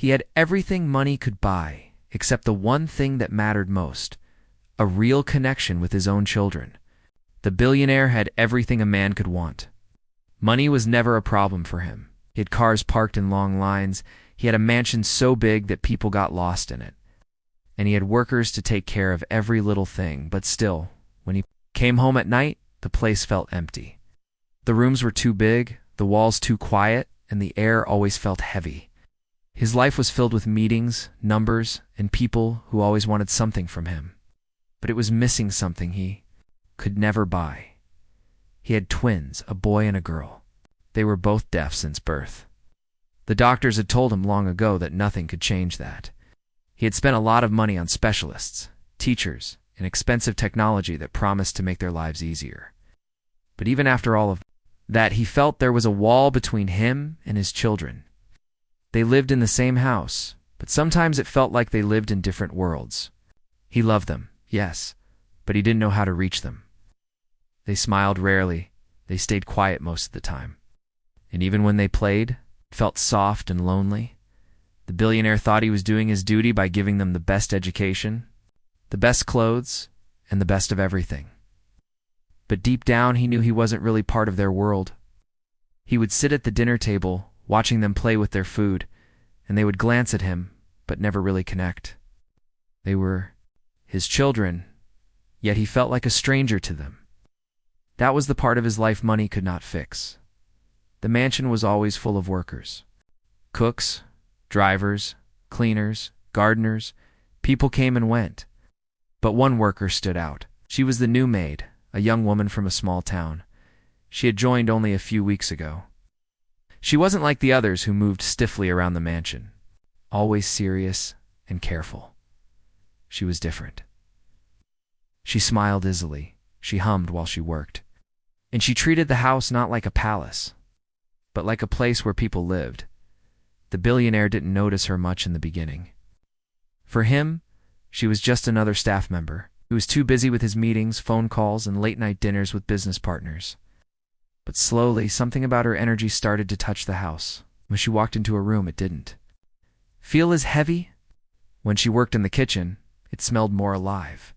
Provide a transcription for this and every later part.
He had everything money could buy, except the one thing that mattered most, a real connection with his own children. The billionaire had everything a man could want. Money was never a problem for him. He had cars parked in long lines, he had a mansion so big that people got lost in it, and he had workers to take care of every little thing, but still, when he came home at night, the place felt empty. The rooms were too big, the walls too quiet, and the air always felt heavy. His life was filled with meetings, numbers, and people who always wanted something from him. But it was missing something he could never buy. He had twins, a boy and a girl. They were both deaf since birth. The doctors had told him long ago that nothing could change that. He had spent a lot of money on specialists, teachers, and expensive technology that promised to make their lives easier. But even after all of that, he felt there was a wall between him and his children. They lived in the same house, but sometimes it felt like they lived in different worlds. He loved them, yes, but he didn't know how to reach them. They smiled rarely, they stayed quiet most of the time. And even when they played, it felt soft and lonely. The billionaire thought he was doing his duty by giving them the best education, the best clothes, and the best of everything. But deep down, he knew he wasn't really part of their world. He would sit at the dinner table, watching them play with their food, and they would glance at him, but never really connect. They were his children, yet he felt like a stranger to them. That was the part of his life money could not fix. The mansion was always full of workers. Cooks, drivers, cleaners, gardeners, people came and went. But one worker stood out. She was the new maid, a young woman from a small town. She had joined only a few weeks ago. She wasn't like the others who moved stiffly around the mansion, always serious and careful. She was different. She smiled easily, she hummed while she worked, and she treated the house not like a palace, but like a place where people lived. The billionaire didn't notice her much in the beginning. For him, she was just another staff member. He was too busy with his meetings, phone calls, and late-night dinners with business partners. But slowly, something about her energy started to touch the house. When she walked into a room, it didn't feel as heavy. When she worked in the kitchen, it smelled more alive.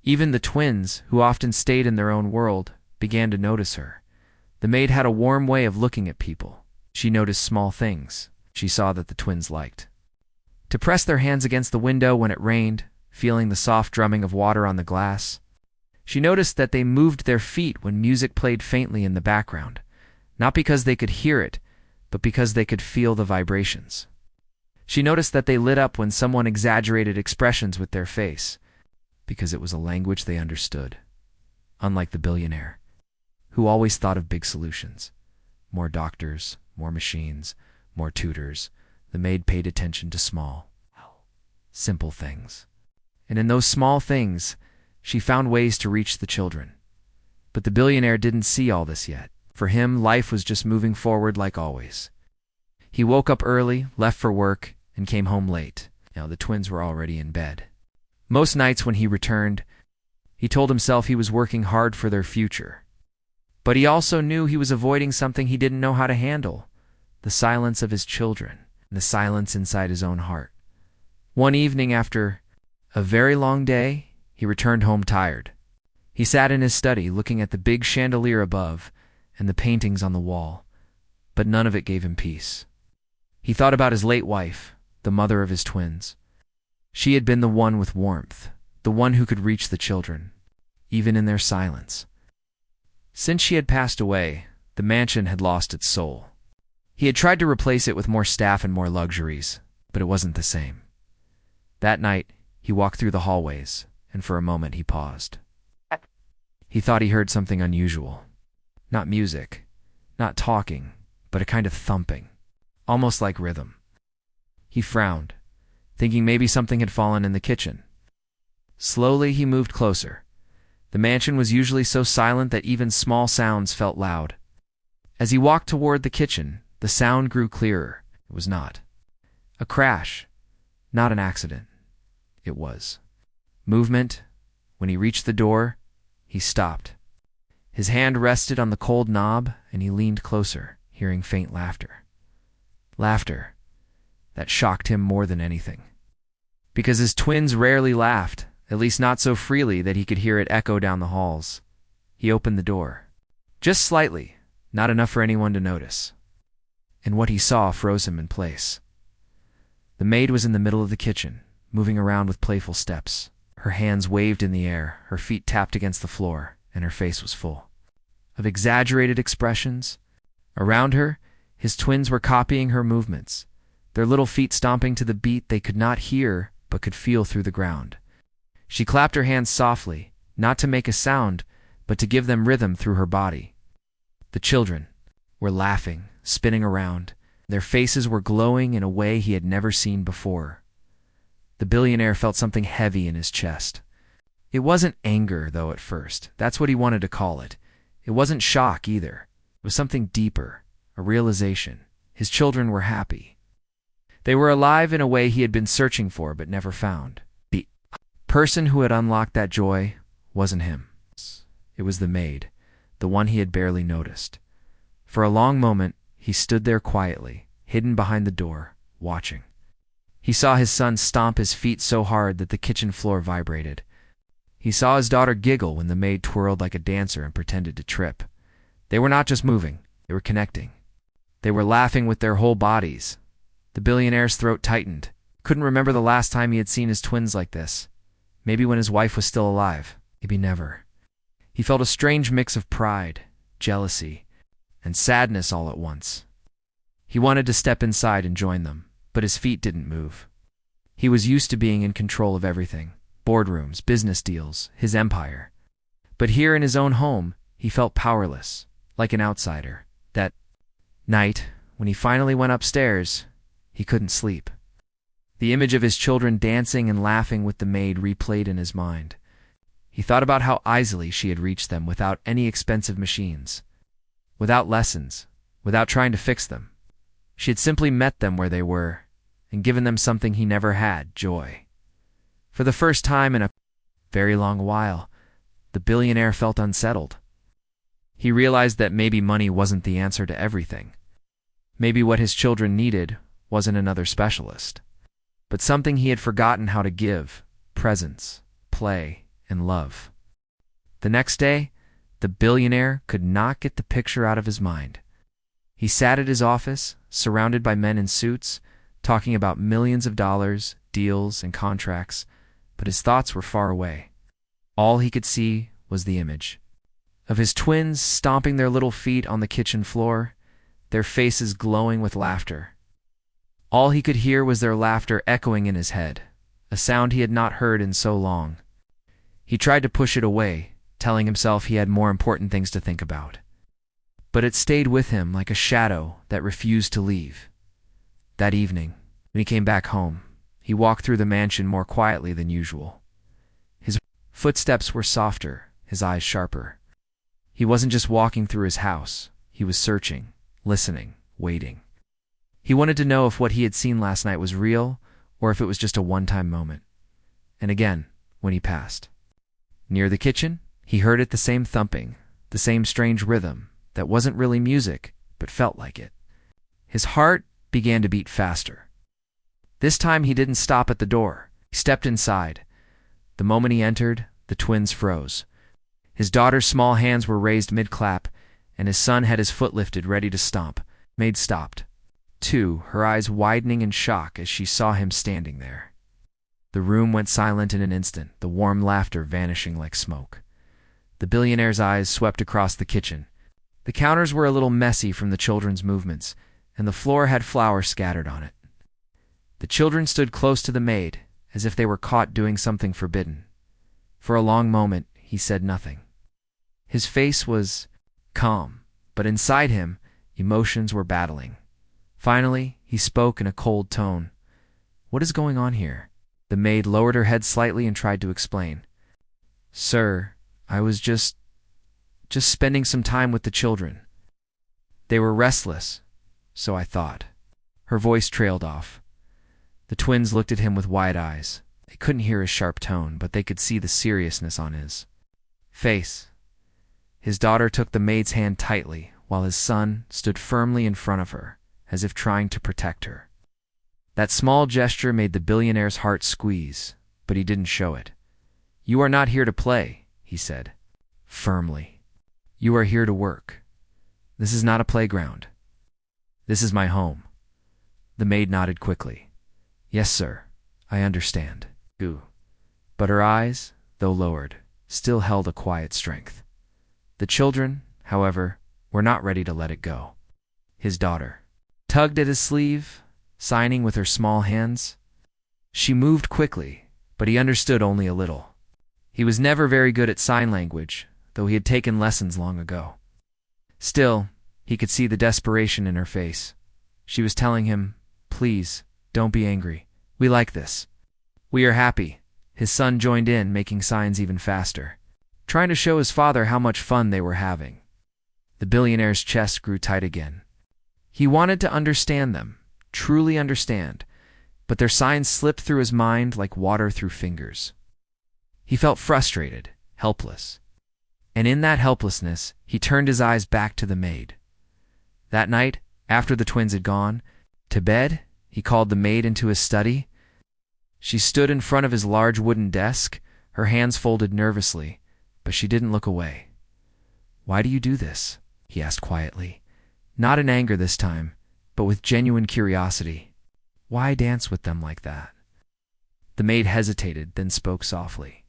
Even the twins, who often stayed in their own world, began to notice her. The maid had a warm way of looking at people. She noticed small things she saw that the twins liked. To press their hands against the window when it rained, feeling the soft drumming of water on the glass. She noticed that they moved their feet when music played faintly in the background, not because they could hear it, but because they could feel the vibrations. She noticed that they lit up when someone exaggerated expressions with their face, because it was a language they understood. Unlike the billionaire, who always thought of big solutions. More doctors, more machines, more tutors. The maid paid attention to small, simple things. And in those small things, she found ways to reach the children. But the billionaire didn't see all this yet. For him, life was just moving forward like always. He woke up early, left for work, and came home late. Now the twins were already in bed. Most nights when he returned, he told himself he was working hard for their future. But he also knew he was avoiding something he didn't know how to handle, the silence of his children, and the silence inside his own heart. One evening after a very long day, he returned home tired. He sat in his study looking at the big chandelier above and the paintings on the wall, but none of it gave him peace. He thought about his late wife, the mother of his twins. She had been the one with warmth, the one who could reach the children, even in their silence. Since she had passed away, the mansion had lost its soul. He had tried to replace it with more staff and more luxuries, but it wasn't the same. That night, he walked through the hallways, and for a moment he paused. He thought he heard something unusual. Not music, not talking, but a kind of thumping, almost like rhythm. He frowned, thinking maybe something had fallen in the kitchen. Slowly he moved closer. The mansion was usually so silent that even small sounds felt loud. As he walked toward the kitchen, the sound grew clearer. It was not a crash, not an accident. It was movement. When he reached the door, he stopped. His hand rested on the cold knob, and he leaned closer, hearing faint laughter. Laughter. that shocked him more than anything. Because his twins rarely laughed, at least not so freely that he could hear it echo down the halls. He opened the door. Just slightly, not enough for anyone to notice. And what he saw froze him in place. The maid was in the middle of the kitchen, moving around with playful steps. Her hands waved in the air, her feet tapped against the floor, and her face was full of exaggerated expressions. Around her, his twins were copying her movements, their little feet stomping to the beat they could not hear but could feel through the ground. She clapped her hands softly, not to make a sound, but to give them rhythm through her body. The children were laughing, spinning around. Their faces were glowing in a way he had never seen before. The billionaire felt something heavy in his chest. It wasn't anger, though, at first. That's what he wanted to call it. It wasn't shock, either. It was something deeper, a realization. His children were happy. They were alive in a way he had been searching for but never found. The person who had unlocked that joy wasn't him. It was the maid, the one he had barely noticed. For a long moment, he stood there quietly, hidden behind the door, watching. He saw his son stomp his feet so hard that the kitchen floor vibrated. He saw his daughter giggle when the maid twirled like a dancer and pretended to trip. They were not just moving, they were connecting. They were laughing with their whole bodies. The billionaire's throat tightened. Couldn't remember the last time he had seen his twins like this. Maybe when his wife was still alive. Maybe never. He felt a strange mix of pride, jealousy, and sadness all at once. He wanted to step inside and join them, but his feet didn't move. He was used to being in control of everything. Boardrooms, business deals, his empire. But here in his own home, he felt powerless, like an outsider. That night, when he finally went upstairs, he couldn't sleep. The image of his children dancing and laughing with the maid replayed in his mind. He thought about how easily she had reached them without any expensive machines, without lessons, without trying to fix them. She had simply met them where they were and given them something he never had, joy. For the first time in a very long while, the billionaire felt unsettled. He realized that maybe money wasn't the answer to everything. Maybe what his children needed wasn't another specialist, but something he had forgotten how to give: presence, play, and love. The next day, the billionaire could not get the picture out of his mind. He sat at his office, surrounded by men in suits, talking about millions of dollars, deals, and contracts, but his thoughts were far away. All he could see was the image of his twins stomping their little feet on the kitchen floor, their faces glowing with laughter. All he could hear was their laughter echoing in his head, a sound he had not heard in so long. He tried to push it away, telling himself he had more important things to think about. But it stayed with him like a shadow that refused to leave. That evening, when he came back home, he walked through the mansion more quietly than usual. His footsteps were softer, his eyes sharper. He wasn't just walking through his house. He was searching, listening, waiting. He wanted to know if what he had seen last night was real or if it was just a one-time moment. And again, when he passed. Near the kitchen, he heard it, the same thumping, the same strange rhythm that wasn't really music, but felt like it. His heart began to beat faster. This time he didn't stop at the door. He stepped inside. The moment he entered, the twins froze. His daughter's small hands were raised mid-clap, and his son had his foot lifted, ready to stomp. Maid stopped, too, her eyes widening in shock as she saw him standing there. The room went silent in an instant, the warm laughter vanishing like smoke. The billionaire's eyes swept across the kitchen. The counters were a little messy from the children's movements, and the floor had flour scattered on it. The children stood close to the maid, as if they were caught doing something forbidden. For a long moment, he said nothing. His face was calm, but inside him, emotions were battling. Finally, he spoke in a cold tone. "What is going on here?" The maid lowered her head slightly and tried to explain. "Sir, I was just spending some time with the children. They were restless, so I thought." Her voice trailed off. The twins looked at him with wide eyes. They couldn't hear his sharp tone, but they could see the seriousness on his face. His daughter took the maid's hand tightly, while his son stood firmly in front of her, as if trying to protect her. That small gesture made the billionaire's heart squeeze, but he didn't show it. "You are not here to play," he said, firmly. "You are here to work. This is not a playground. This is my home." The maid nodded quickly. "Yes, sir, I understand." Ooh. But her eyes, though lowered, still held a quiet strength. The children, however, were not ready to let it go. His daughter tugged at his sleeve, signing with her small hands. She moved quickly, but he understood only a little. He was never very good at sign language, though he had taken lessons long ago. Still, he could see the desperation in her face. She was telling him, "Please, don't be angry. We like this. We are happy." His son joined in, making signs even faster, trying to show his father how much fun they were having. The billionaire's chest grew tight again. He wanted to understand them, truly understand, but their signs slipped through his mind like water through fingers. He felt frustrated, helpless. And in that helplessness, he turned his eyes back to the maid. That night, after the twins had gone to bed, he called the maid into his study. She stood in front of his large wooden desk, her hands folded nervously, but she didn't look away. "Why do you do this?" he asked quietly, not in anger this time, but with genuine curiosity. "Why dance with them like that?" The maid hesitated, then spoke softly.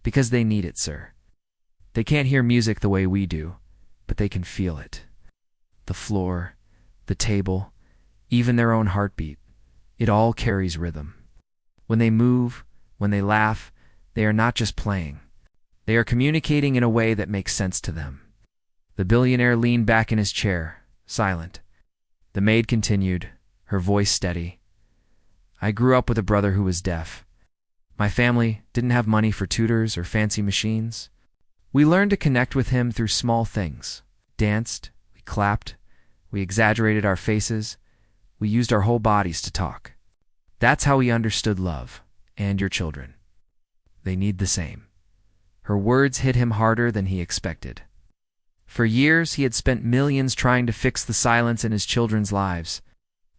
"Because they need it, sir. They can't hear music the way we do, but they can feel it. The floor, the table, even their own heartbeat, it all carries rhythm. When they move, when they laugh, they are not just playing. They are communicating in a way that makes sense to them." The billionaire leaned back in his chair, silent. The maid continued, her voice steady. "I grew up with a brother who was deaf. My family didn't have money for tutors or fancy machines. We learned to connect with him through small things. Danced, we clapped, we exaggerated our faces, we used our whole bodies to talk. That's how he understood love, and your children. They need the same." Her words hit him harder than he expected. For years, he had spent millions trying to fix the silence in his children's lives.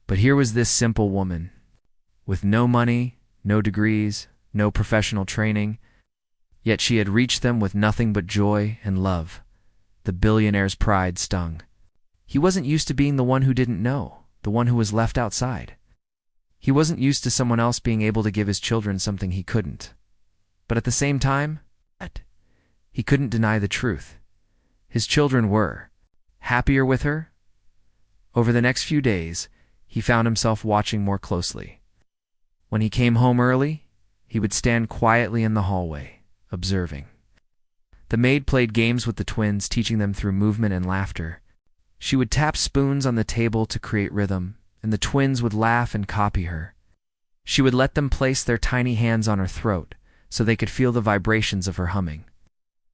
But here was this simple woman, with no money, no degrees, no professional training, yet she had reached them with nothing but joy and love. The billionaire's pride stung. He wasn't used to being the one who didn't know, the one who was left outside. He wasn't used to someone else being able to give his children something he couldn't. But at the same time, he couldn't deny the truth. His children were happier with her. Over the next few days, he found himself watching more closely. When he came home early, he would stand quietly in the hallway, observing. The maid played games with the twins, teaching them through movement and laughter. She would tap spoons on the table to create rhythm, and the twins would laugh and copy her. She would let them place their tiny hands on her throat so they could feel the vibrations of her humming.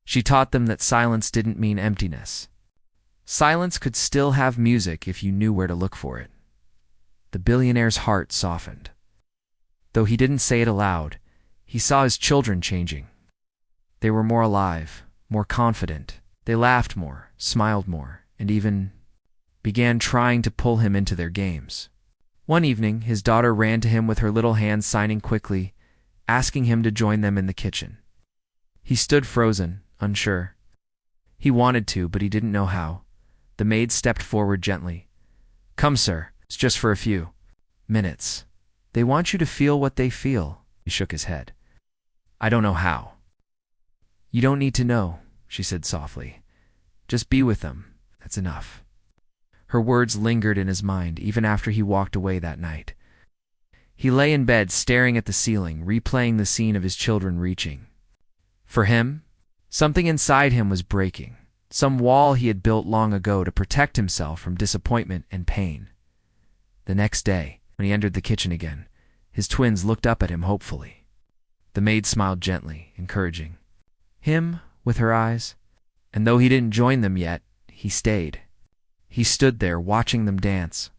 She taught them that silence didn't mean emptiness. Silence could still have music if you knew where to look for it. The billionaire's heart softened. Though he didn't say it aloud, he saw his children changing. They were more alive, more confident. They laughed more, smiled more, and even began trying to pull him into their games. One evening, his daughter ran to him with her little hands signing quickly, asking him to join them in the kitchen. He stood frozen, unsure. He wanted to, but he didn't know how. The maid stepped forward gently. "Come, sir. It's just for a few minutes. They want you to feel what they feel." He shook his head. "I don't know how." "You don't need to know," she said softly. "Just be with them. That's enough." Her words lingered in his mind even after he walked away that night. He lay in bed staring at the ceiling, replaying the scene of his children reaching. For him, something inside him was breaking, some wall he had built long ago to protect himself from disappointment and pain. The next day, when he entered the kitchen again, his twins looked up at him hopefully. The maid smiled gently, encouraging him with her eyes, and though he didn't join them yet, he stayed. He stood there watching them dance,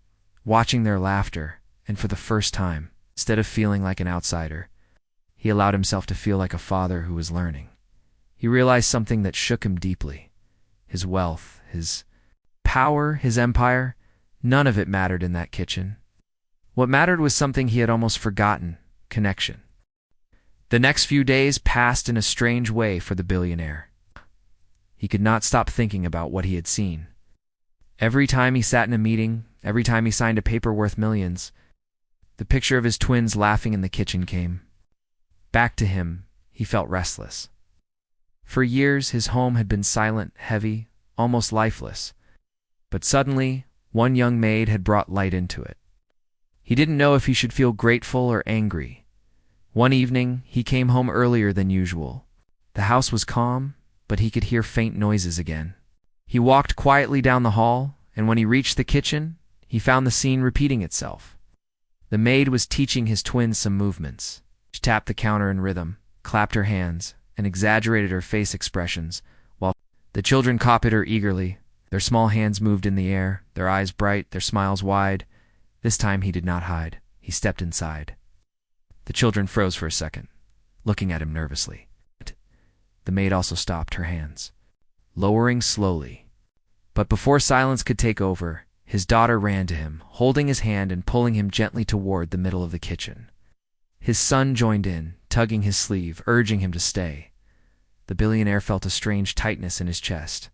watching their laughter, and for the first time, instead of feeling like an outsider, he allowed himself to feel like a father who was learning. He realized something that shook him deeply. His wealth, his power, his empire, none of it mattered in that kitchen. What mattered was something he had almost forgotten: connection. The next few days passed in a strange way for the billionaire. He could not stop thinking about what he had seen. Every time he sat in a meeting, every time he signed a paper worth millions, the picture of his twins laughing in the kitchen came back to him. He felt restless. For years, his home had been silent, heavy, almost lifeless. But suddenly, one young maid had brought light into it. He didn't know if he should feel grateful or angry. One evening, he came home earlier than usual. The house was calm, but he could hear faint noises again. He walked quietly down the hall, and when he reached the kitchen, he found the scene repeating itself. The maid was teaching his twins some movements. She tapped the counter in rhythm, clapped her hands, and exaggerated her face expressions, while the children copied her eagerly. Their small hands moved in the air, their eyes bright, their smiles wide. This time he did not hide. He stepped inside. The children froze for a second, looking at him nervously. The maid also stopped her hands, lowering slowly. But before silence could take over, his daughter ran to him, holding his hand and pulling him gently toward the middle of the kitchen. His son joined in, tugging his sleeve, urging him to stay. The billionaire felt a strange tightness in his chest.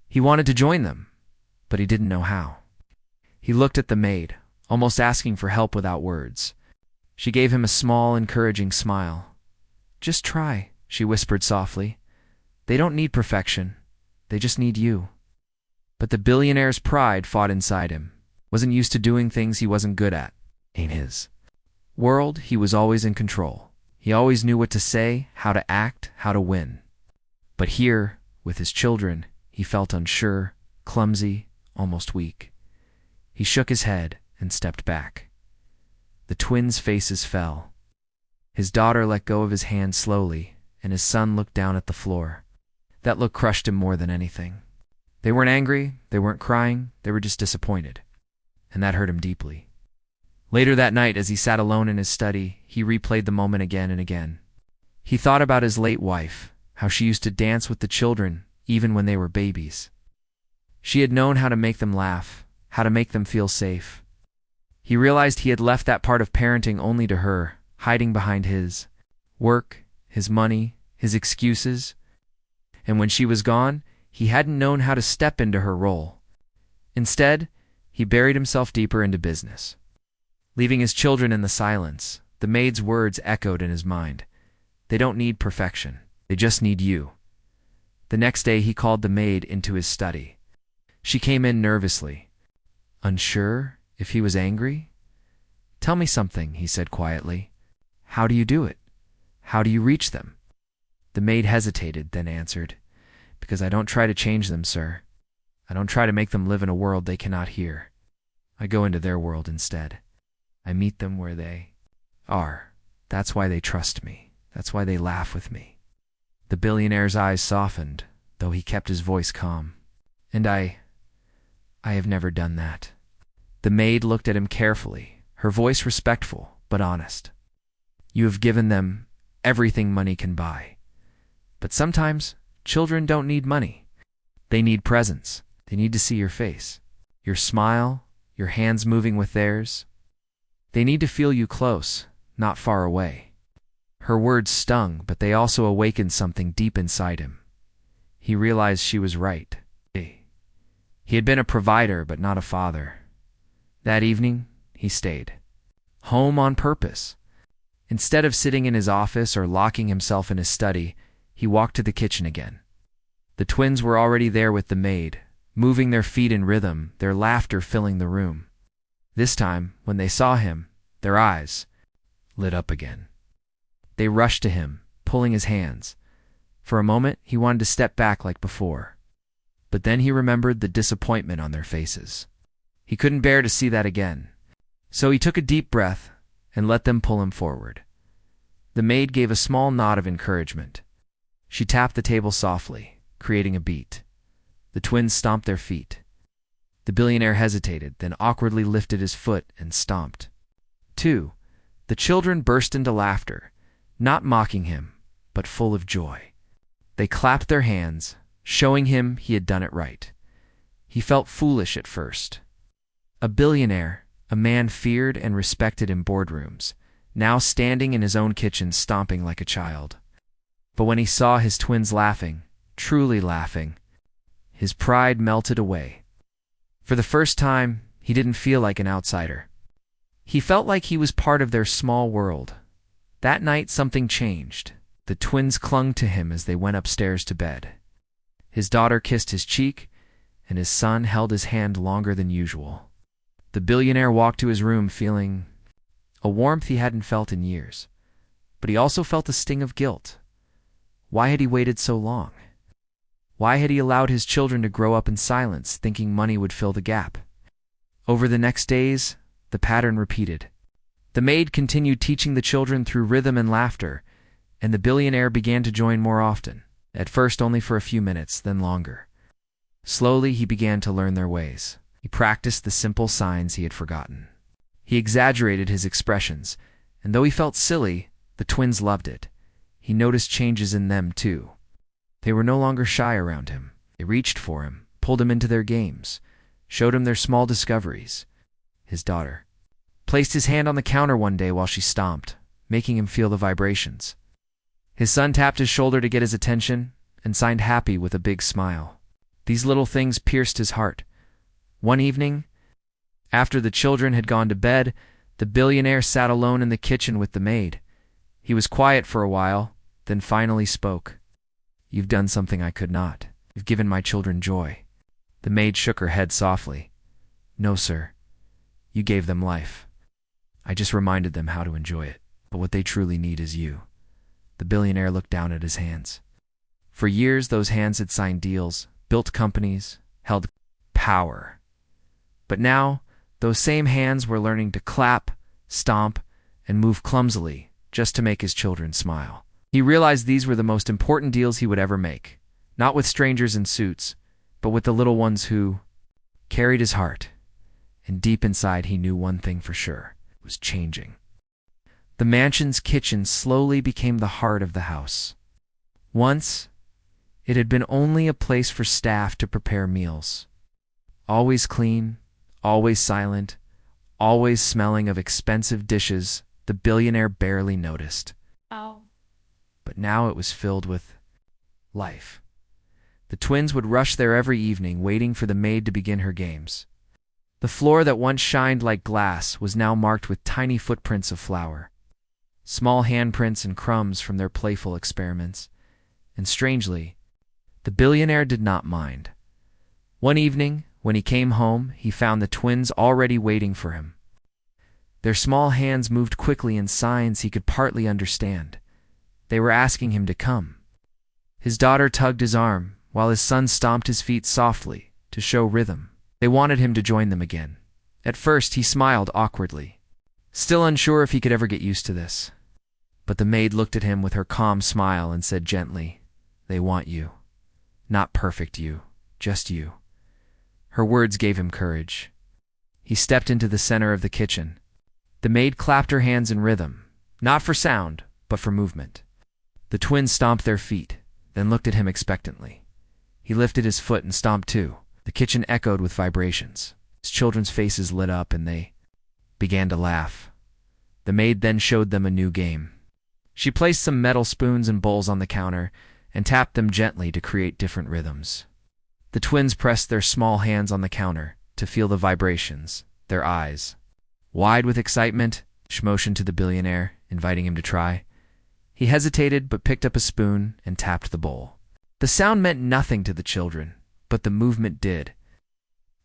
He wanted to join them, but he didn't know how. He looked at the maid, almost asking for help without words. She gave him a small, encouraging smile. "Just try," she whispered softly. "They don't need perfection. They just need you." But the billionaire's pride fought inside him. Wasn't used to doing things he wasn't good at. Ain't his world, he was always in control. He always knew what to say, how to act, how to win. But here, with his children, he felt unsure, clumsy, almost weak. He shook his head and stepped back. The twins' faces fell. His daughter let go of his hand slowly, and his son looked down at the floor. That look crushed him more than anything. They weren't angry, they weren't crying, they were just disappointed. And that hurt him deeply. Later that night, as he sat alone in his study, he replayed the moment again and again. He thought about his late wife, how she used to dance with the children, even when they were babies. She had known how to make them laugh, how to make them feel safe. He realized he had left that part of parenting only to her, hiding behind his work, his money, his excuses. And when she was gone, he hadn't known how to step into her role. Instead, he buried himself deeper into business. Leaving his children in the silence, the maid's words echoed in his mind. They don't need perfection. They just need you. The next day, he called the maid into his study. She came in nervously. Unsure if he was angry? "Tell me something," he said quietly. "How do you do it? How do you reach them?" The maid hesitated, then answered, "Because I don't try to change them, sir. I don't try to make them live in a world they cannot hear. I go into their world instead. I meet them where they are. That's why they trust me. That's why they laugh with me." The billionaire's eyes softened, though he kept his voice calm. "And I have never done that." The maid looked at him carefully, her voice respectful but honest. "You have given them everything money can buy. But sometimes children don't need money. They need presence. They need to see your face, your smile, your hands moving with theirs. They need to feel you close, not far away." Her words stung, but they also awakened something deep inside him. He realized she was right. He had been a provider, but not a father. That evening, he stayed home on purpose. Instead of sitting in his office or locking himself in his study, he walked to the kitchen again. The twins were already there with the maid, moving their feet in rhythm, their laughter filling the room. This time, when they saw him, their eyes lit up again. They rushed to him, pulling his hands. For a moment, he wanted to step back like before. But then he remembered the disappointment on their faces. He couldn't bear to see that again. So he took a deep breath and let them pull him forward. The maid gave a small nod of encouragement. She tapped the table softly, creating a beat. The twins stomped their feet. The billionaire hesitated, then awkwardly lifted his foot and stomped. Too, the children burst into laughter, not mocking him, but full of joy. They clapped their hands, showing him he had done it right. He felt foolish at first. A billionaire, a man feared and respected in boardrooms, now standing in his own kitchen stomping like a child. But when he saw his twins laughing, truly laughing, his pride melted away. For the first time, he didn't feel like an outsider. He felt like he was part of their small world. That night something changed. The twins clung to him as they went upstairs to bed. His daughter kissed his cheek, and his son held his hand longer than usual. The billionaire walked to his room feeling a warmth he hadn't felt in years. But he also felt a sting of guilt. Why had he waited so long? Why had he allowed his children to grow up in silence, thinking money would fill the gap? Over the next days, the pattern repeated. The maid continued teaching the children through rhythm and laughter, and the billionaire began to join more often, at first only for a few minutes, then longer. Slowly, he began to learn their ways. He practiced the simple signs he had forgotten. He exaggerated his expressions, and though he felt silly, the twins loved it. He noticed changes in them, too. They were no longer shy around him. They reached for him, pulled him into their games, showed him their small discoveries. His daughter placed his hand on the counter one day while she stomped, making him feel the vibrations. His son tapped his shoulder to get his attention and signed happy with a big smile. These little things pierced his heart. One evening, after the children had gone to bed, the billionaire sat alone in the kitchen with the maid. He was quiet for a while, then finally spoke. "You've done something I could not. You've given my children joy." The maid shook her head softly. "No, sir. You gave them life. I just reminded them how to enjoy it. But what they truly need is you." The billionaire looked down at his hands. For years, those hands had signed deals, built companies, held power. But now, those same hands were learning to clap, stomp, and move clumsily just to make his children smile. He realized these were the most important deals he would ever make, not with strangers in suits, but with the little ones who carried his heart. And deep inside, he knew one thing for sure: it was changing. The mansion's kitchen slowly became the heart of the house. Once, it had been only a place for staff to prepare meals. Always clean, always silent, always smelling of expensive dishes the billionaire barely noticed. Oh. But now it was filled with life. The twins would rush there every evening, waiting for the maid to begin her games. The floor that once shined like glass was now marked with tiny footprints of flour, small handprints and crumbs from their playful experiments. And strangely, the billionaire did not mind. One evening, when he came home, he found the twins already waiting for him. Their small hands moved quickly in signs he could partly understand. They were asking him to come. His daughter tugged his arm, while his son stomped his feet softly to show rhythm. They wanted him to join them again. At first, he smiled awkwardly, still unsure if he could ever get used to this. But the maid looked at him with her calm smile and said gently, "They want you. Not perfect you, just you." Her words gave him courage. He stepped into the center of the kitchen. The maid clapped her hands in rhythm, not for sound, but for movement. The twins stomped their feet, then looked at him expectantly. He lifted his foot and stomped too. The kitchen echoed with vibrations. His children's faces lit up and they began to laugh. The maid then showed them a new game. She placed some metal spoons and bowls on the counter and tapped them gently to create different rhythms. The twins pressed their small hands on the counter to feel the vibrations, their eyes wide with excitement. She motioned to the billionaire, inviting him to try. He hesitated but picked up a spoon and tapped the bowl. The sound meant nothing to the children, but the movement did.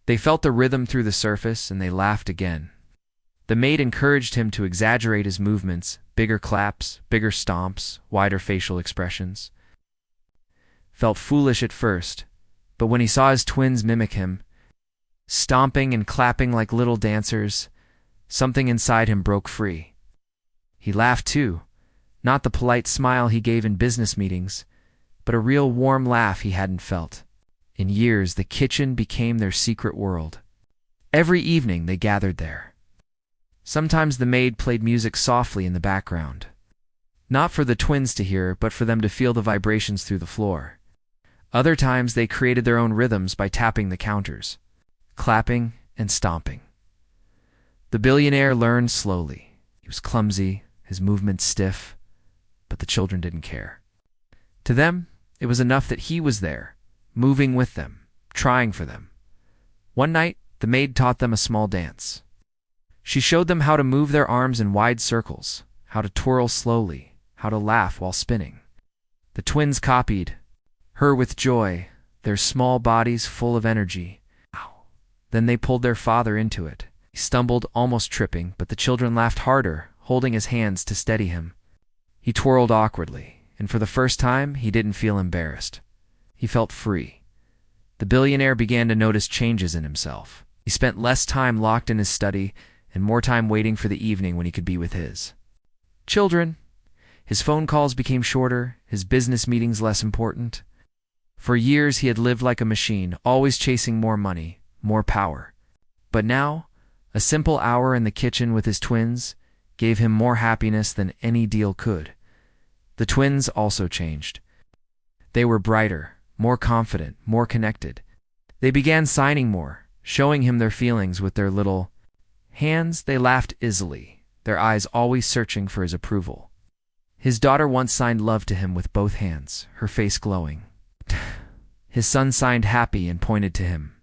They felt the rhythm through the surface and they laughed again. The maid encouraged him to exaggerate his movements, bigger claps, bigger stomps, wider facial expressions. Felt foolish at first, but when he saw his twins mimic him, stomping and clapping like little dancers, something inside him broke free. He laughed too, not the polite smile he gave in business meetings, but a real warm laugh he hadn't felt. In years, the kitchen became their secret world. Every evening they gathered there. Sometimes the maid played music softly in the background, not for the twins to hear, but for them to feel the vibrations through the floor. Other times they created their own rhythms by tapping the counters, clapping and stomping. The billionaire learned slowly. He was clumsy, his movements stiff, but the children didn't care. To them, it was enough that he was there, moving with them, trying for them. One night, the maid taught them a small dance. She showed them how to move their arms in wide circles, how to twirl slowly, how to laugh while spinning. The twins copied, her with joy, their small bodies full of energy. Then they pulled their father into it. He stumbled, almost tripping, but the children laughed harder, holding his hands to steady him. He twirled awkwardly, and for the first time, he didn't feel embarrassed. He felt free. The billionaire began to notice changes in himself. He spent less time locked in his study and more time waiting for the evening when he could be with his children. His phone calls became shorter, his business meetings less important. For years, he had lived like a machine, always chasing more money, more power. But now, a simple hour in the kitchen with his twins gave him more happiness than any deal could. The twins also changed. They were brighter, more confident, more connected. They began signing more, showing him their feelings with their little hands. They laughed easily, their eyes always searching for his approval. His daughter once signed love to him with both hands, her face glowing. His son signed happy and pointed to him.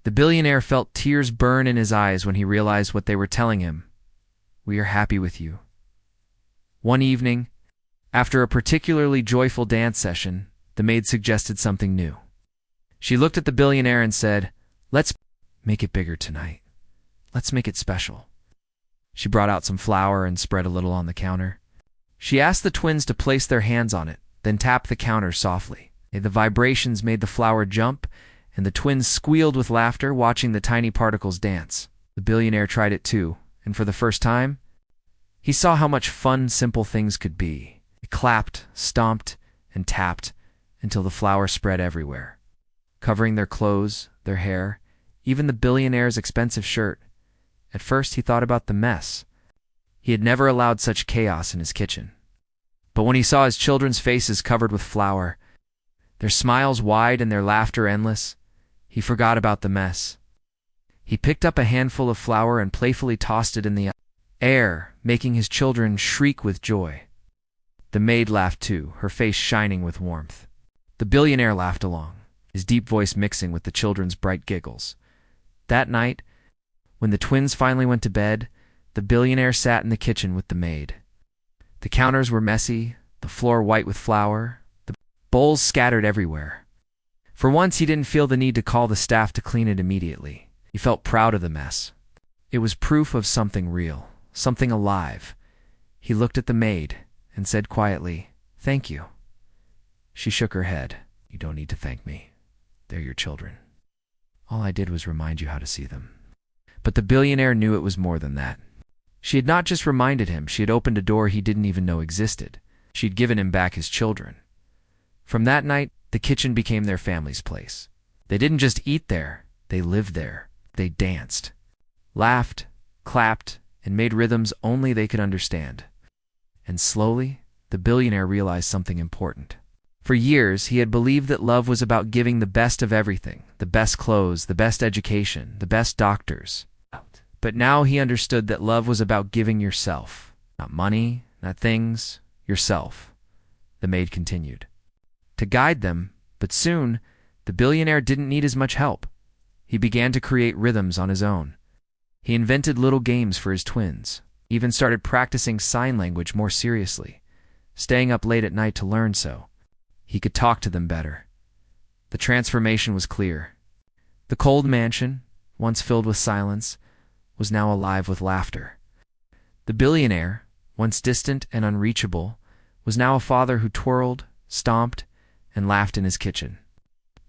The billionaire felt tears burn in his eyes when he realized what they were telling him. "We are happy with you." One evening, after a particularly joyful dance session, the maid suggested something new. She looked at the billionaire and said, "Let's make it bigger tonight. Let's make it special." She brought out some flour and spread a little on the counter. She asked the twins to place their hands on it, then tap the counter softly. The vibrations made the flour jump, and the twins squealed with laughter, watching the tiny particles dance. The billionaire tried it too, and for the first time, he saw how much fun simple things could be. He clapped, stomped, and tapped until the flour spread everywhere, covering their clothes, their hair, even the billionaire's expensive shirt. At first, he thought about the mess. He had never allowed such chaos in his kitchen. But when he saw his children's faces covered with flour, their smiles wide and their laughter endless, he forgot about the mess. He picked up a handful of flour and playfully tossed it in the air, making his children shriek with joy. The maid laughed too, her face shining with warmth. The billionaire laughed along, his deep voice mixing with the children's bright giggles. That night, when the twins finally went to bed, the billionaire sat in the kitchen with the maid. The counters were messy, the floor white with flour, the bowls scattered everywhere. For once, he didn't feel the need to call the staff to clean it immediately. He felt proud of the mess. It was proof of something real, something alive. He looked at the maid and said quietly, "Thank you." She shook her head. "You don't need to thank me. They're your children. All I did was remind you how to see them." But the billionaire knew it was more than that. She had not just reminded him, she had opened a door he didn't even know existed. She'd given him back his children. From that night, the kitchen became their family's place. They didn't just eat there, they lived there. They danced, laughed, clapped, and made rhythms only they could understand. And slowly, the billionaire realized something important. For years, he had believed that love was about giving the best of everything, the best clothes, the best education, the best doctors. But now he understood that love was about giving yourself. Not money, not things, yourself. The maid continued to guide them, but soon, the billionaire didn't need as much help. He began to create rhythms on his own. He invented little games for his twins, even started practicing sign language more seriously, staying up late at night to learn so he could talk to them better. The transformation was clear. The cold mansion, once filled with silence, was now alive with laughter. The billionaire, once distant and unreachable, was now a father who twirled, stomped, and laughed in his kitchen.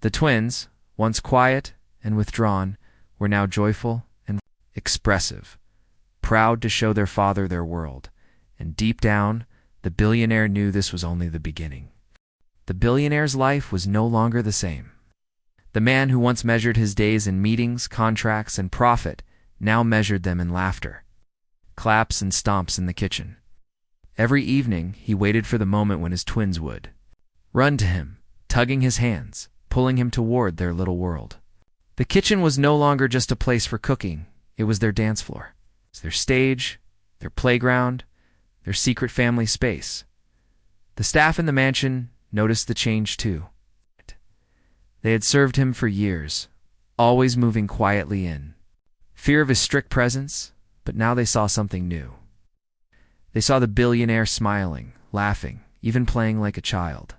The twins, once quiet and withdrawn, were now joyful and expressive, proud to show their father their world. And deep down, the billionaire knew this was only the beginning. The billionaire's life was no longer the same. The man who once measured his days in meetings, contracts, and profit now measured them in laughter, claps and stomps in the kitchen. Every evening, he waited for the moment when his twins would run to him, tugging his hands, pulling him toward their little world. The kitchen was no longer just a place for cooking, it was their dance floor. It's their stage, their playground, their secret family space. The staff in the mansion noticed the change too. They had served him for years, always moving quietly in. Fear of his strict presence, but now they saw something new. They saw the billionaire smiling, laughing, even playing like a child.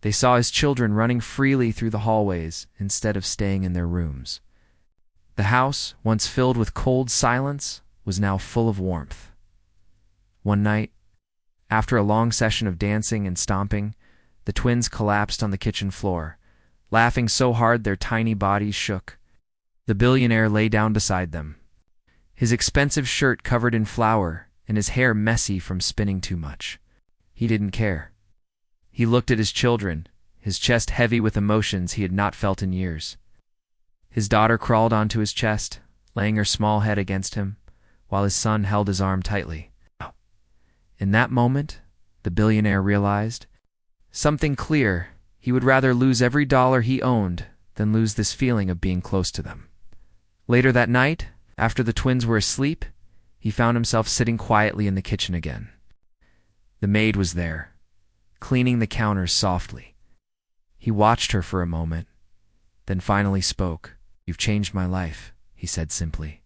They saw his children running freely through the hallways instead of staying in their rooms. The house, once filled with cold silence, was now full of warmth. One night, after a long session of dancing and stomping, the twins collapsed on the kitchen floor, laughing so hard their tiny bodies shook. The billionaire lay down beside them, his expensive shirt covered in flour and his hair messy from spinning too much. He didn't care. He looked at his children, his chest heavy with emotions he had not felt in years. His daughter crawled onto his chest, laying her small head against him, while his son held his arm tightly. In that moment, the billionaire realized something clear. He would rather lose every dollar he owned than lose this feeling of being close to them. Later that night, after the twins were asleep, he found himself sitting quietly in the kitchen again. The maid was there, cleaning the counters softly. He watched her for a moment, then finally spoke. "You've changed my life," he said simply.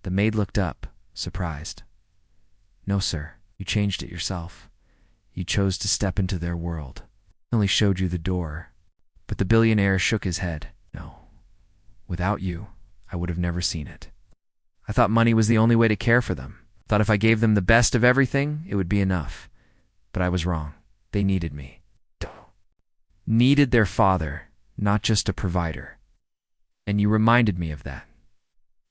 The maid looked up, surprised. "No, sir, you changed it yourself. You chose to step into their world. I only showed you the door." But the billionaire shook his head. "No, without you, I would have never seen it. I thought money was the only way to care for them. Thought if I gave them the best of everything, it would be enough. But I was wrong. They needed me. Needed their father, not just a provider. And you reminded me of that."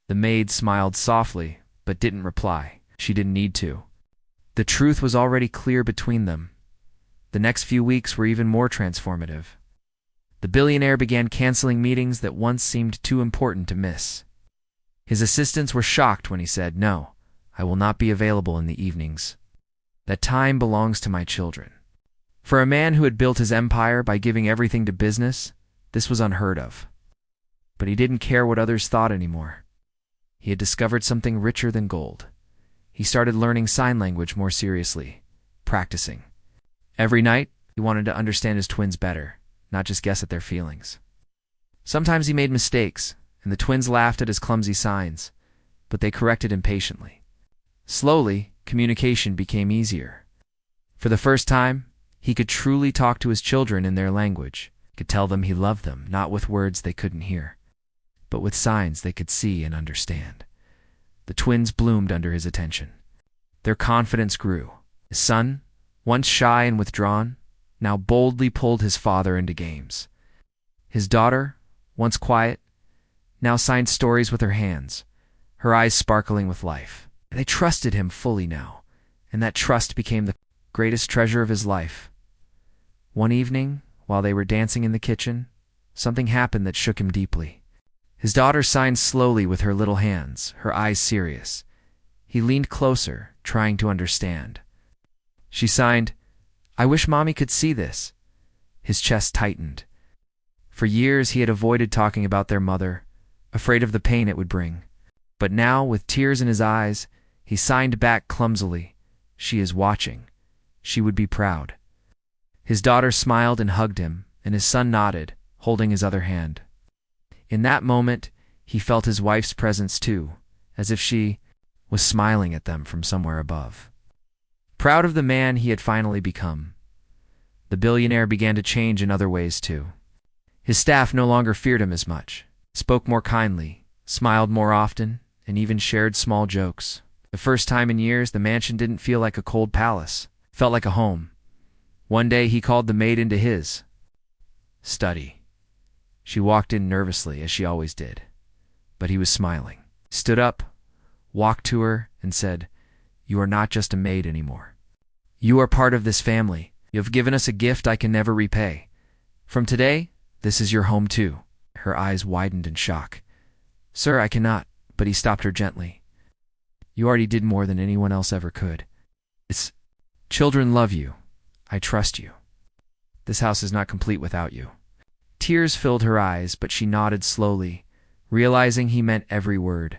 The maid smiled softly, but didn't reply. She didn't need to. The truth was already clear between them. The next few weeks were even more transformative. The billionaire began canceling meetings that once seemed too important to miss. His assistants were shocked when he said, "No, I will not be available in the evenings. That time belongs to my children." For a man who had built his empire by giving everything to business, this was unheard of. But he didn't care what others thought anymore. He had discovered something richer than gold. He started learning sign language more seriously, practicing. Every night, he wanted to understand his twins better, not just guess at their feelings. Sometimes he made mistakes, and the twins laughed at his clumsy signs, but they corrected him patiently. Slowly, communication became easier. For the first time, he could truly talk to his children in their language, could tell them he loved them, not with words they couldn't hear, but with signs they could see and understand. The twins bloomed under his attention. Their confidence grew. His son, once shy and withdrawn, now boldly pulled his father into games. His daughter, once quiet, now signed stories with her hands, her eyes sparkling with life. They trusted him fully now, and that trust became the greatest treasure of his life. One evening, while they were dancing in the kitchen, something happened that shook him deeply. His daughter signed slowly with her little hands, her eyes serious. He leaned closer, trying to understand. She signed, "I wish Mommy could see this." His chest tightened. For years he had avoided talking about their mother, afraid of the pain it would bring. But now, with tears in his eyes, he signed back clumsily, "She is watching. She would be proud." His daughter smiled and hugged him, and his son nodded, holding his other hand. In that moment, he felt his wife's presence too, as if she was smiling at them from somewhere above. Proud of the man he had finally become, the billionaire began to change in other ways too. His staff no longer feared him as much, spoke more kindly, smiled more often, and even shared small jokes. The first time in years, the mansion didn't feel like a cold palace. It felt like a home. One day he called the maid into his study. She walked in nervously, as she always did, but he was smiling. Stood up, walked to her, and said, "You are not just a maid anymore. You are part of this family. You have given us a gift I can never repay. From today, this is your home too." Her eyes widened in shock. "Sir, I cannot," but he stopped her gently. "You already did more than anyone else ever could. It's children love you. I trust you. This house is not complete without you." Tears filled her eyes, but she nodded slowly, realizing he meant every word.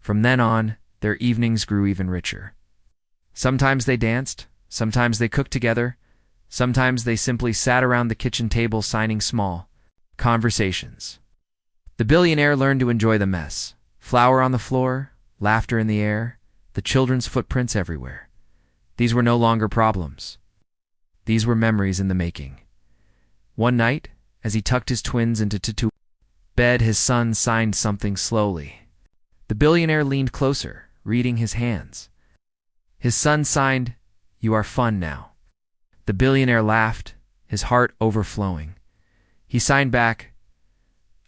From then on, Their evenings grew even richer. Sometimes they danced, sometimes they cooked together, sometimes they simply sat around the kitchen table signing small conversations. The billionaire learned to enjoy the mess. Flour on the floor, laughter in the air, the children's footprints everywhere. These were no longer problems. These were memories in the making. One night, as he tucked his twins into bed, his son signed something slowly. The billionaire leaned closer, reading his hands. His son signed, "You are fun now." The billionaire laughed, his heart overflowing. He signed back,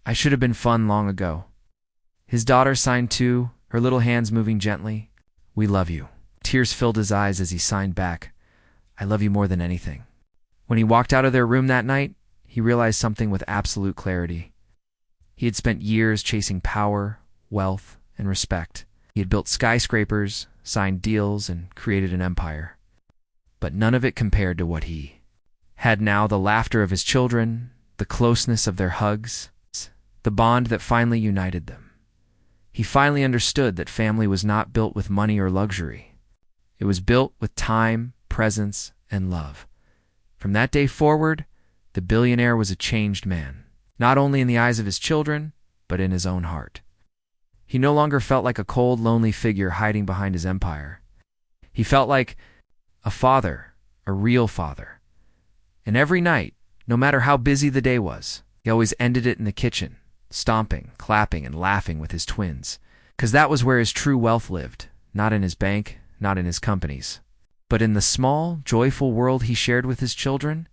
"I should have been fun long ago." His daughter signed too, her little hands moving gently. "We love you." Tears filled his eyes as he signed back, "I love you more than anything." When he walked out of their room that night, he realized something with absolute clarity. He had spent years chasing power, wealth, and respect. He had built skyscrapers, signed deals, and created an empire. But none of it compared to what he had now: the laughter of his children, the closeness of their hugs, the bond that finally united them. He finally understood that family was not built with money or luxury. It was built with time, presence, and love. From that day forward, the billionaire was a changed man, not only in the eyes of his children, but in his own heart. He no longer felt like a cold, lonely figure hiding behind his empire. He felt like a father, a real father. And every night, no matter how busy the day was, he always ended it in the kitchen, stomping, clapping, and laughing with his twins. Because that was where his true wealth lived, not in his bank, not in his companies, but in the small, joyful world he shared with his children